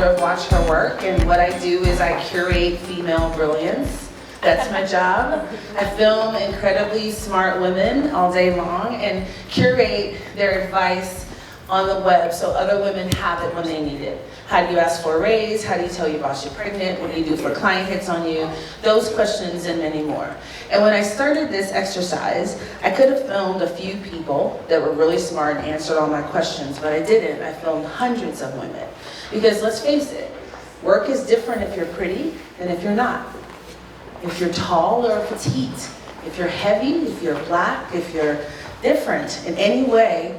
have watched her work, and what I do is I curate female brilliance. That's my job. I film incredibly smart women all day long and curate their advice on the web so other women have it when they need it. How do you ask for a raise? How do you tell your boss you're pregnant? What do you do if a client hits on you? Those questions and many more. And when I started this exercise, I could have filmed a few people that were really smart and answered all my questions, but I didn't. I filmed hundreds of women. Because let's face it, work is different if you're pretty than if you're not. If you're tall or petite, if you're heavy, if you're black, if you're different in any way,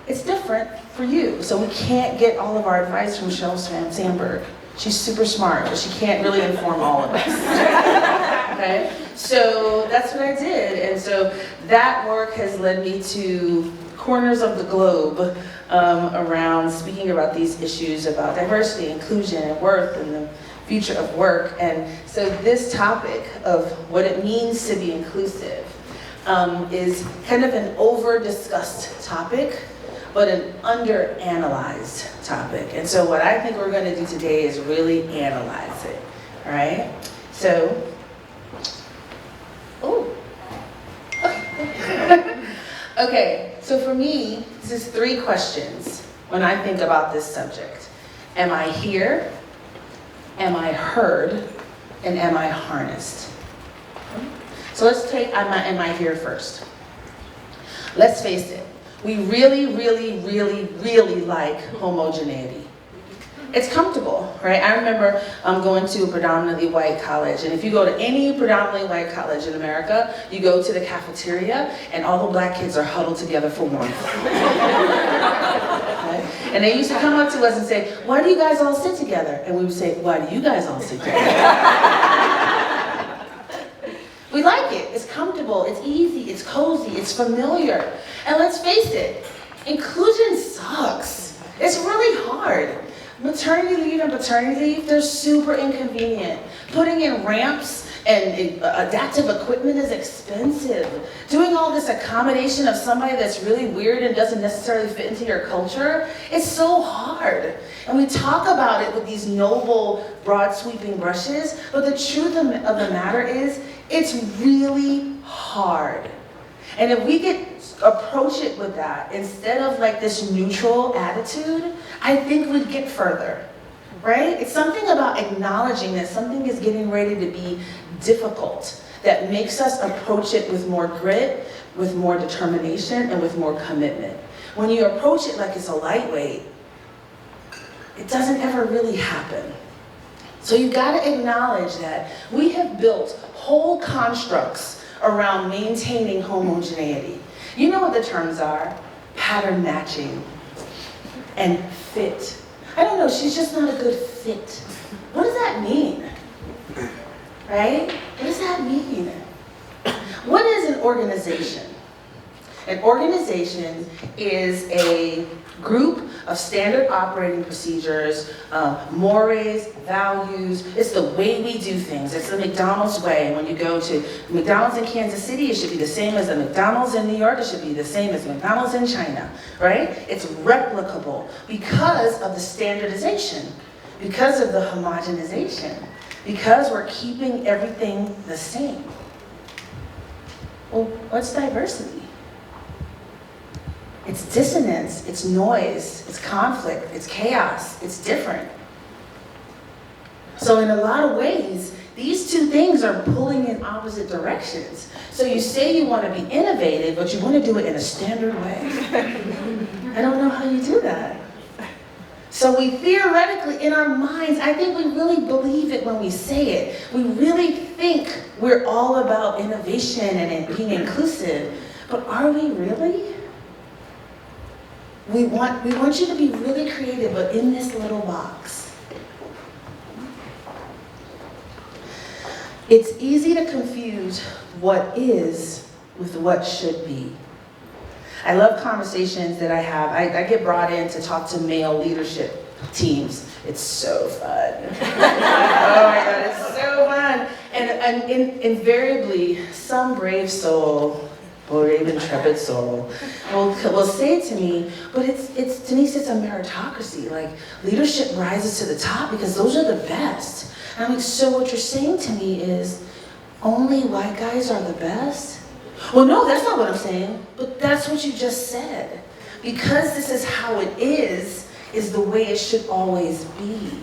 it's different for you. So we can't get all of our advice from Sheryl Sandberg. She's super smart, but she can't really inform all of us. Okay? So that's what I did. And so that work has led me to corners of the globe around speaking about these issues about diversity, inclusion, and worth, and the future of work. And so this topic of what it means to be inclusive is kind of an over-discussed topic, but an under-analyzed topic. And so what I think we're going to do today is really analyze it, all right? So, okay, so for me, this is 3 questions when I think about this subject. Am I here? Am I heard? And am I harnessed? So let's take am I here first. Let's face it. We really like homogeneity. It's comfortable, right? I remember going to a predominantly white college, and if you go to any predominantly white college in America, you go to the cafeteria, and all the black kids are huddled together for warmth. Right? And they used to come up to us and say, "Why do you guys all sit together?" And we would say, "Why do you guys all sit together?" We like it. It's comfortable, it's easy, it's cozy, it's familiar. And let's face it, inclusion sucks. It's really hard. Maternity leave and paternity leave, they're super inconvenient. Putting in ramps and adaptive equipment is expensive. Doing all this accommodation of somebody that's really weird and doesn't necessarily fit into your culture, it's so hard. And we talk about it with these noble, broad sweeping brushes, but the truth of the matter is, it's really hard. And if we could approach it with that, instead of like this neutral attitude, I think we'd get further, right? It's something about acknowledging that something is getting ready to be difficult that makes us approach it with more grit, with more determination, and with more commitment. When you approach it like it's a lightweight, it doesn't ever really happen. So you've got to acknowledge that we have built whole constructs around maintaining homogeneity. You know what the terms are? Pattern matching and fit. I don't know, she's just not a good fit. What does that mean? Right? What does that mean? What is an organization? An organization is a group of standard operating procedures, mores, values. It's the way we do things. It's the McDonald's way. When you go to McDonald's in Kansas City, it should be the same as the McDonald's in New York. It should be the same as McDonald's in China, right? It's replicable because of the standardization, because of the homogenization, because we're keeping everything the same. Well, what's diversity? It's dissonance, it's noise, it's conflict, it's chaos, it's different. So in a lot of ways, these two things are pulling in opposite directions. So you say you want to be innovative, but you want to do it in a standard way. I don't know how you do that. So we theoretically, in our minds, I think we really believe it when we say it. We really think we're all about innovation and being inclusive, but are we really? We want you to be really creative, but in this little box. It's easy to confuse what is with what should be. I love conversations that I have. I get brought in to talk to male leadership teams. It's so fun. Oh my God, it's so fun. And invariably, some brave soul or even intrepid soul will say to me, but it's Denise, it's a meritocracy. Like, leadership rises to the top because those are the best. And I'm like, so what you're saying to me is only white guys are the best? Well, no, that's not what I'm saying, but that's what you just said. Because this is how it is the way it should always be.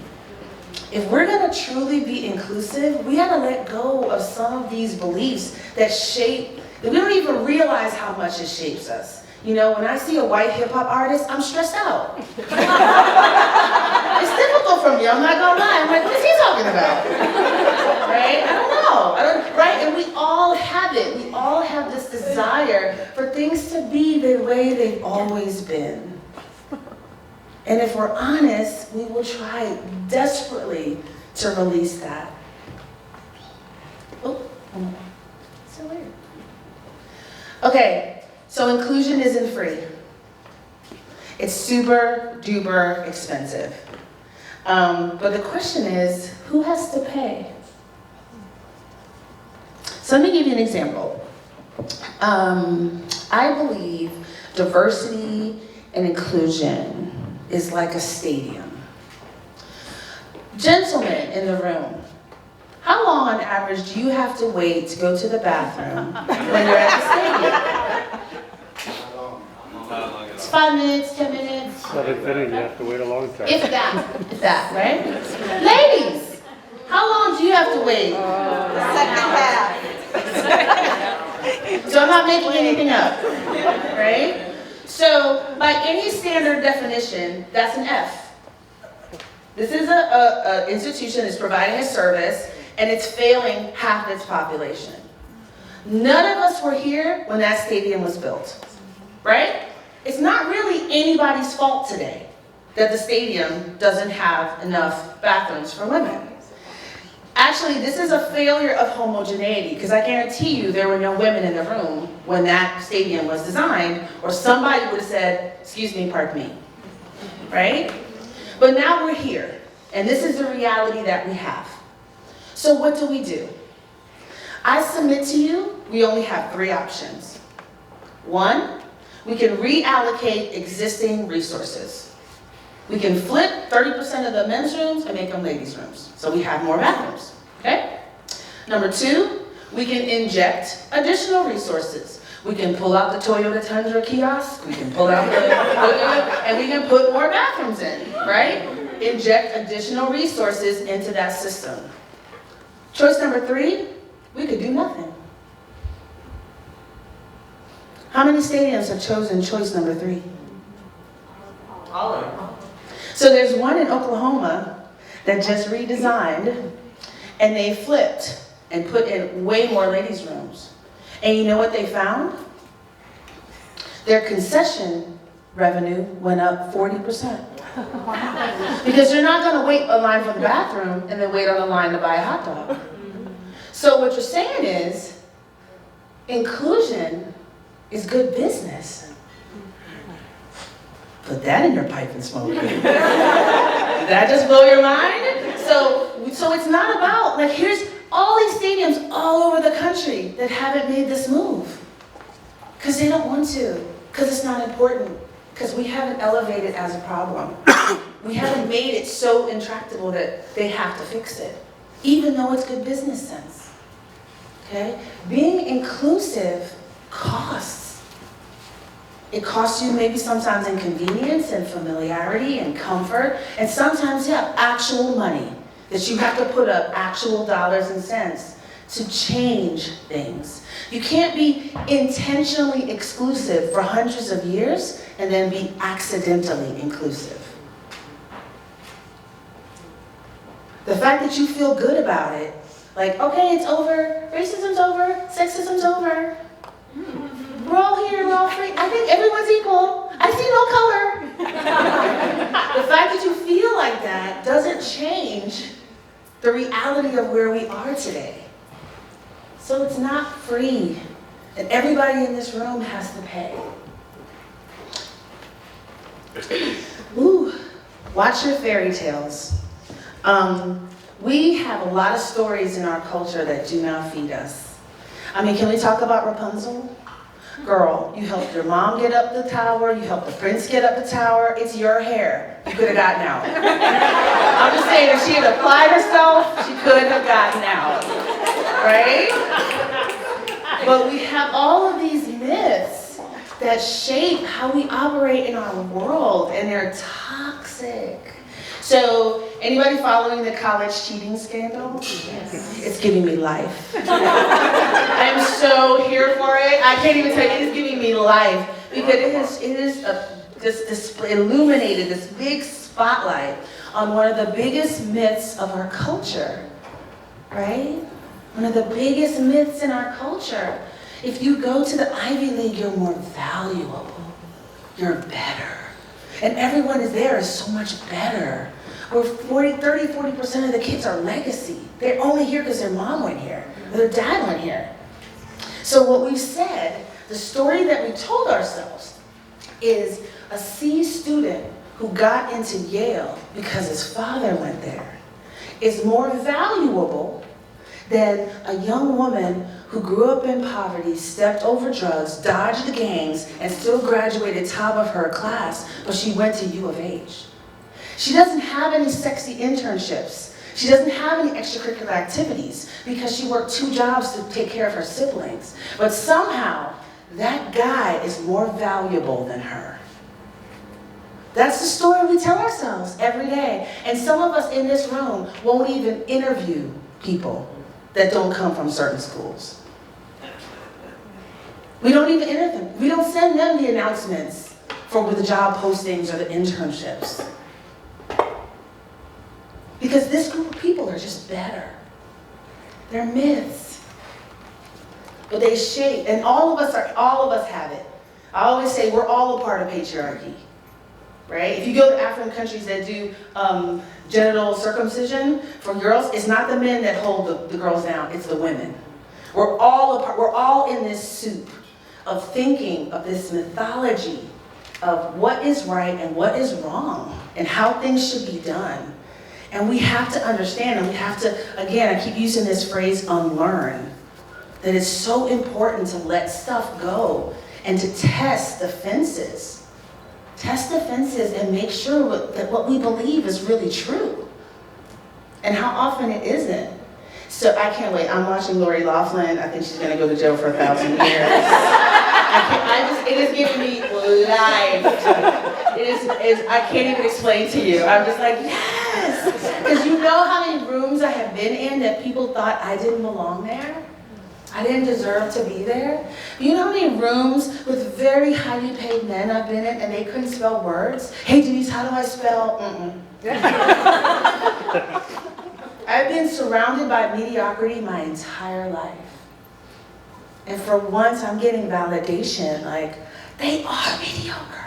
If we're gonna truly be inclusive, we gotta let go of some of these beliefs that we don't even realize how much it shapes us. You know, when I see a white hip hop artist, I'm stressed out. It's difficult for me, I'm not gonna lie. I'm like, what's he talking about? Right? I don't know. Right? And we all have it. We all have this desire for things to be the way they've always been. And if we're honest, we will try desperately to release that. Oh, so weird. Okay, so inclusion isn't free. It's super duper expensive. But the question is, who has to pay? So let me give you an example. I believe diversity and inclusion is like a stadium. Gentlemen in the room, how long on average do you have to wait to go to the bathroom when you're at the stadium? It's 5 minutes, 10 minutes. But if it, you have to wait a long time. If that, right? Ladies, how long do you have to wait? Second half. So I'm not making anything up, right? So by any standard definition, that's an F. This is an institution that's providing a service and it's failing half its population. None of us were here when that stadium was built, right? It's not really anybody's fault today that the stadium doesn't have enough bathrooms for women. Actually, this is a failure of homogeneity, because I guarantee you there were no women in the room when that stadium was designed, or somebody would have said, excuse me, pardon me, right? But now we're here, and this is the reality that we have. So what do? I submit to you, we only have 3 options. 1, we can reallocate existing resources. We can flip 30% of the men's rooms and make them ladies' rooms, so we have more bathrooms, okay? Number 2, we can inject additional resources. We can pull out the Toyota Tundra kiosk, we can pull out and we can put more bathrooms in, right? Inject additional resources into that system. Choice number 3, we could do nothing. How many stadiums have chosen choice number 3? All of them. So there's one in Oklahoma that just redesigned, and they flipped and put in way more ladies' rooms. And you know what they found? Their concession revenue went up 40%. Because you're not going to wait a line for the bathroom and then wait on the line to buy a hot dog. So what you're saying is, inclusion is good business. Put that in your pipe and smoke it. Did that just blow your mind? So it's not about, like, here's all these stadiums all over the country that haven't made this move. Because they don't want to. Because it's not important. Because we haven't elevated as a problem. We haven't made it so intractable that they have to fix it. Even though it's good business sense. Okay? Being inclusive costs. It costs you maybe sometimes inconvenience and familiarity and comfort, and sometimes, yeah, actual money that you have to put up, actual dollars and cents to change things. You can't be intentionally exclusive for hundreds of years and then be accidentally inclusive. The fact that you feel good about it, like, okay, it's over, racism's over, sexism's over. We're all here, we're all free. I think everyone's equal. I see no color. The fact that you feel like that doesn't change the reality of where we are today. So it's not free. And everybody in this room has to pay. Ooh, watch your fairy tales. We have a lot of stories in our culture that do not feed us. I mean, can we talk about Rapunzel? Girl, you helped your mom get up the tower, you helped the prince get up the tower, it's your hair. You could have gotten out. I'm just saying, if she had applied herself, she could have gotten out. Right? But we have all of these myths that shape how we operate in our world, and they're toxic. So, anybody following the college cheating scandal? Yes. It's giving me life. I'm so here for it. I can't even tell you, it is giving me life because it is just illuminated this big spotlight on one of the biggest myths of our culture, right? One of the biggest myths in our culture. If you go to the Ivy League, you're more valuable. You're better. And everyone is there is so much better. Where 40% of the kids are legacy. They're only here because their mom went here, or their dad went here. So what we've said, the story that we told ourselves, is a C student who got into Yale because his father went there is more valuable than a young woman who grew up in poverty, stepped over drugs, dodged the gangs, and still graduated top of her class, but she went to U of H. She doesn't have any sexy internships. She doesn't have any extracurricular activities because she worked 2 jobs to take care of her siblings. But somehow, that guy is more valuable than her. That's the story we tell ourselves every day. And some of us in this room won't even interview people that don't come from certain schools. We don't even interview them. We don't send them the announcements for the job postings or the internships. Because this group of people are just better. They're myths. But they shape, and all of us have it. I always say we're all a part of patriarchy. Right? If you go to African countries that do genital circumcision for girls, it's not the men that hold the girls down, it's the women. We're all in this soup of thinking of this mythology of what is right and what is wrong and how things should be done. And we have to understand, and we have to, again, I keep using this phrase, unlearn, that it's so important to let stuff go and to test the fences. Test the fences and make sure that what we believe is really true. And how often it isn't. So I can't wait. I'm watching Lori Loughlin. I think she's going to go to jail for 1,000 years. It is giving me life. I can't even explain to you. I'm just like, yes! Because you know how many rooms I have been in that people thought I didn't belong there? I didn't deserve to be there. You know how many rooms with very highly paid men I've been in and they couldn't spell words? Hey Denise, how do I spell? I've been surrounded by mediocrity my entire life. And for once I'm getting validation, like, they are mediocre.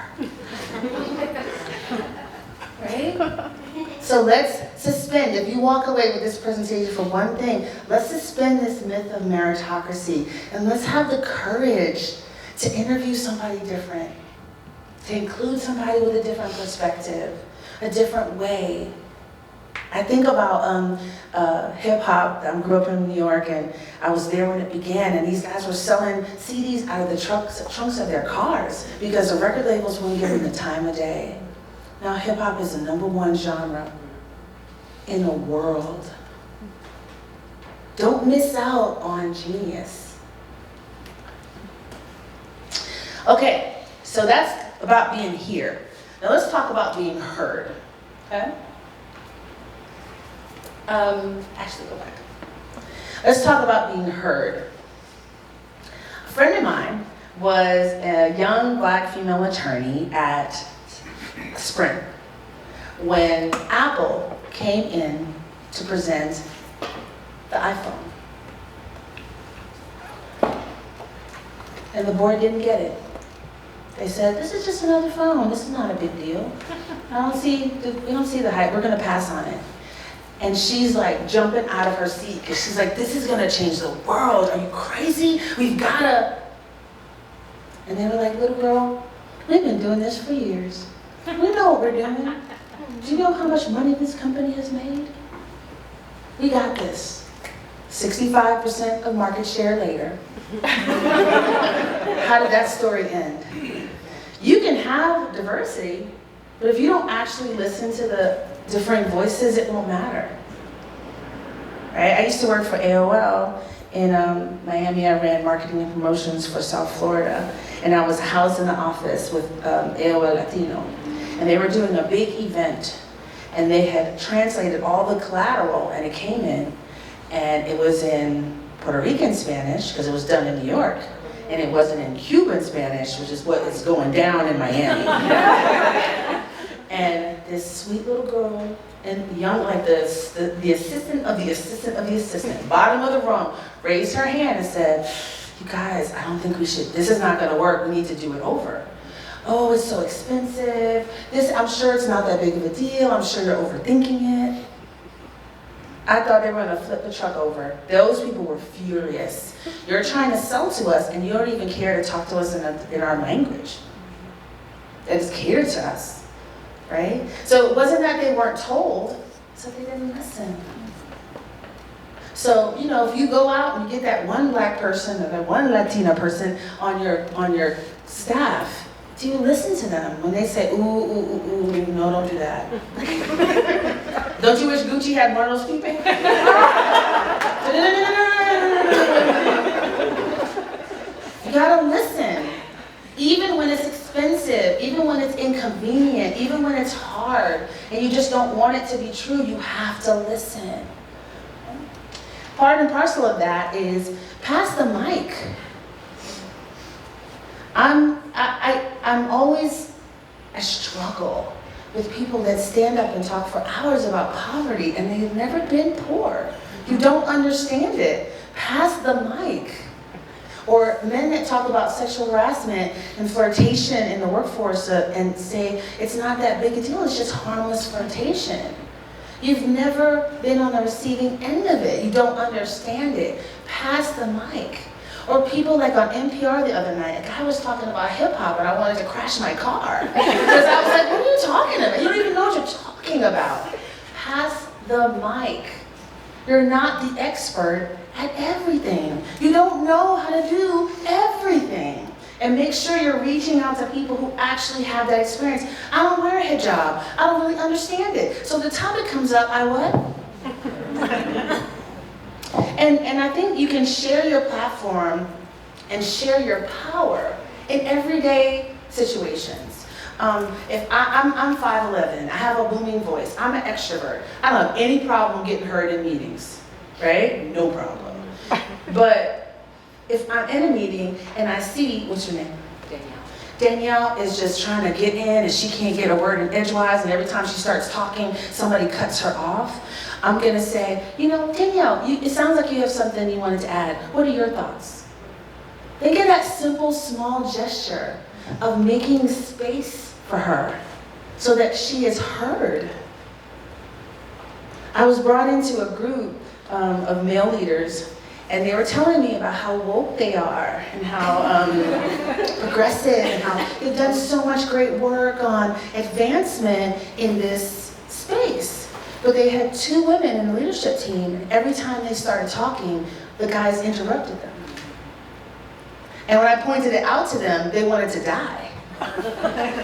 Right? So let's suspend, if you walk away with this presentation for one thing, let's suspend this myth of meritocracy and let's have the courage to interview somebody different, to include somebody with a different perspective, a different way. I think about hip hop. I grew up in New York and I was there when it began, and these guys were selling CDs out of the trunks of their cars because the record labels wouldn't give them the time of day. Now hip hop is the #1 genre in the world. Don't miss out on genius. Okay, so that's about being here. Now let's talk about being heard. Okay? Actually, go back. Let's talk about being heard. A friend of mine was a young black female attorney at Sprint when Apple came in to present the iPhone. And the board didn't get it. They said, this is just another phone. This is not a big deal. We don't see the hype. We're going to pass on it. And she's like jumping out of her seat because she's like, this is going to change the world. Are you crazy? We've got to. And they were like, little girl, we've been doing this for years. We know what we're doing. Do you know how much money this company has made? We got this. 65% of market share later. How did that story end? You can have diversity, but if you don't actually listen to the different voices, it won't matter. Right? I used to work for AOL in Miami. I ran marketing and promotions for South Florida, and I was housed in the office with AOL Latino. And they were doing a big event, and they had translated all the collateral, and it came in, and it was in Puerto Rican Spanish, because it was done in New York, and it wasn't in Cuban Spanish, which is what is going down in Miami. And this sweet little girl, and young, like the assistant of the assistant of the assistant, bottom of the room, raised her hand and said, "You guys, I don't think we should, this is not gonna work, we need to do it over. Oh, it's so expensive. I'm sure it's not that big of a deal. I'm sure you're overthinking it." I thought they were gonna flip the truck over. Those people were furious. You're trying to sell to us and you don't even care to talk to us in our language. That is catered to us, right? So it wasn't that they weren't told, so they didn't listen. So, you know, if you go out and you get that one black person or that one Latina person on your staff, do you listen to them when they say, ooh, ooh, ooh, ooh, no, don't do that? Don't you wish Gucci had more of those people? You gotta listen. Even when it's expensive, even when it's inconvenient, even when it's hard, and you just don't want it to be true, you have to listen. Part and parcel of that is pass the mic. I struggle with people that stand up and talk for hours about poverty and they've never been poor. You don't understand it. Pass the mic. Or men that talk about sexual harassment and flirtation in the workforce and say it's not that big a deal, it's just harmless flirtation. You've never been on the receiving end of it. You don't understand it. Pass the mic. Or people like on NPR the other night, a guy was talking about hip hop and I wanted to crash my car. Because I was like, what are you talking about? You don't even know what you're talking about. Pass the mic. You're not the expert at everything. You don't know how to do everything. And make sure you're reaching out to people who actually have that experience. I don't wear a hijab. I don't really understand it. So the topic comes up, I what? And I think you can share your platform and share your power in everyday situations. If I'm 5'11", I have a booming voice, I'm an extrovert. I don't have any problem getting heard in meetings, right? No problem. But if I'm in a meeting and I see, what's your name? Danielle is just trying to get in and she can't get a word in edgewise, and every time she starts talking, somebody cuts her off. I'm gonna say, you know, Danielle, it sounds like you have something you wanted to add. What are your thoughts? Think of that simple, small gesture of making space for her so that she is heard. I was brought into a group of male leaders, and they were telling me about how woke they are and how progressive and how they've done so much great work on advancement in this space. But they had two women in the leadership team, and every time they started talking, the guys interrupted them. And when I pointed it out to them, they wanted to die.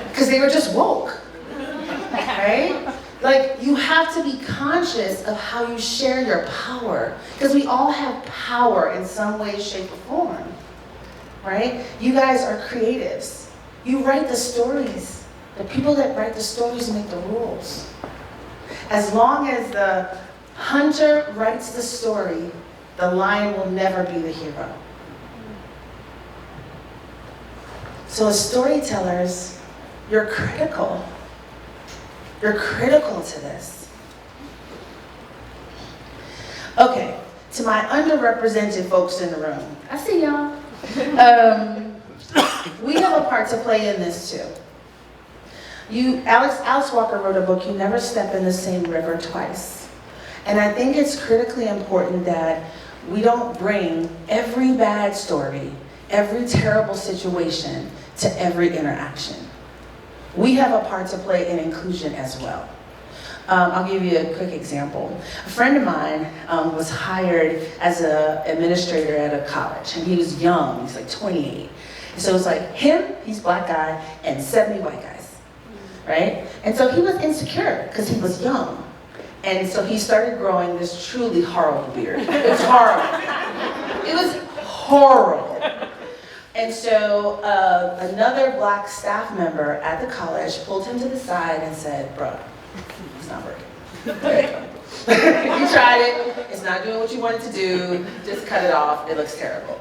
Because they were just woke, right? Like, you have to be conscious of how you share your power. Because we all have power in some way, shape, or form, right? You guys are creatives. You write the stories. The people that write the stories make the rules. As long as the hunter writes the story, the lion will never be the hero. So as storytellers, you're critical. You're critical to this. Okay, to my underrepresented folks in the room, I see y'all. We have a part to play in this too. Alice Walker wrote a book, You Never Step in the Same River Twice. And I think it's critically important that we don't bring every bad story, every terrible situation to every interaction. We have a part to play in inclusion as well. I'll give you a quick example. A friend of mine was hired as an administrator at a college, and he was young, he's like 28. So it was like him, he's a black guy, and 70 white guys, right? And so he was insecure because he was young. And so he started growing this truly horrible beard. It was horrible. It was horrible. And so another black staff member at the college pulled him to the side and said, bro, it's not working. You tried it, it's not doing what you wanted to do, just cut it off, it looks terrible.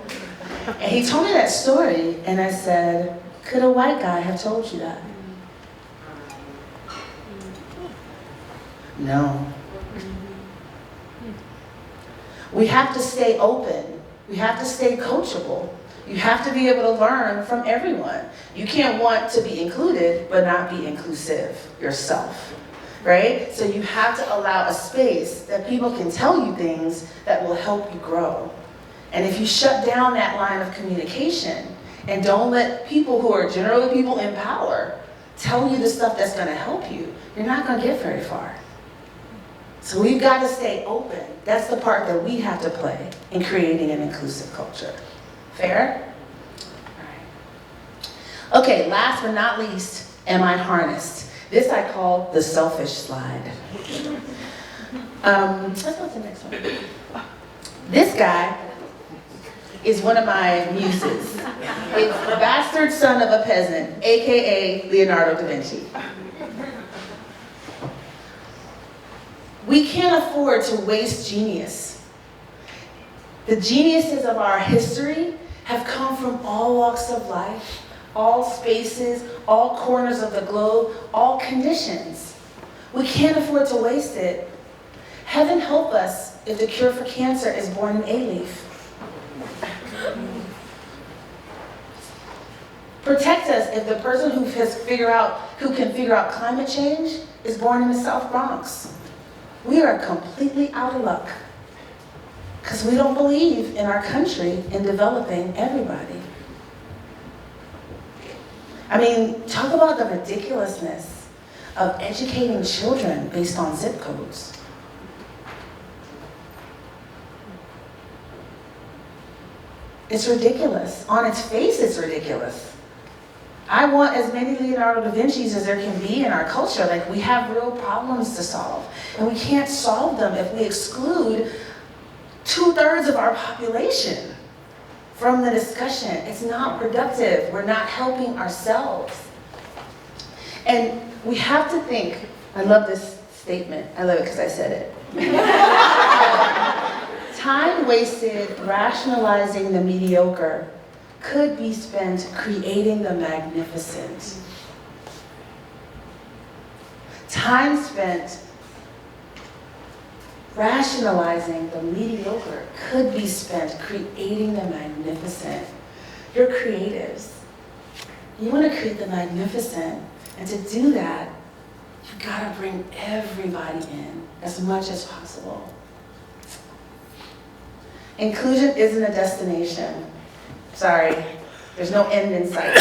And he told me that story, and I said, could a white guy have told you that? No. We have to stay open. We have to stay coachable. You have to be able to learn from everyone. You can't want to be included, but not be inclusive yourself, right? So you have to allow a space that people can tell you things that will help you grow. And if you shut down that line of communication and don't let people who are generally people in power tell you the stuff that's going to help you, you're not going to get very far. So we've got to stay open. That's the part that we have to play in creating an inclusive culture. Fair? All right. Okay, last but not least, am I harnessed? This I call the selfish slide. Let's go to the next one. This guy is one of my muses. It's the bastard son of a peasant, AKA Leonardo da Vinci. We can't afford to waste genius. The geniuses of our history have come from all walks of life, all spaces, all corners of the globe, all conditions. We can't afford to waste it. Heaven help us if the cure for cancer is born in A-leaf. Protect us if the person who can figure out climate change is born in the South Bronx. We are completely out of luck because we don't believe in our country in developing everybody. I mean, talk about the ridiculousness of educating children based on zip codes. It's ridiculous. On its face, it's ridiculous. I want as many Leonardo da Vinci's as there can be in our culture. Like, we have real problems to solve. And we can't solve them if we exclude 2/3 of our population from the discussion. It's not productive. We're not helping ourselves. And we have to think, I love this statement. I love it because I said it. Time wasted rationalizing the mediocre could be spent creating the magnificent. Time spent rationalizing the mediocre could be spent creating the magnificent. You're creatives. You want to create the magnificent, and to do that, you've got to bring everybody in as much as possible. Inclusion isn't a destination. Sorry, there's no end in sight.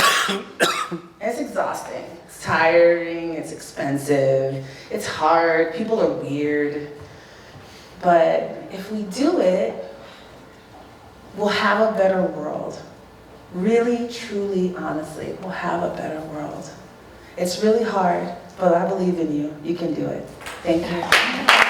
It's exhausting, it's tiring, it's expensive, it's hard, people are weird. But if we do it, we'll have a better world. Really, truly, honestly, we'll have a better world. It's really hard, but I believe in you. You can do it. Thank you.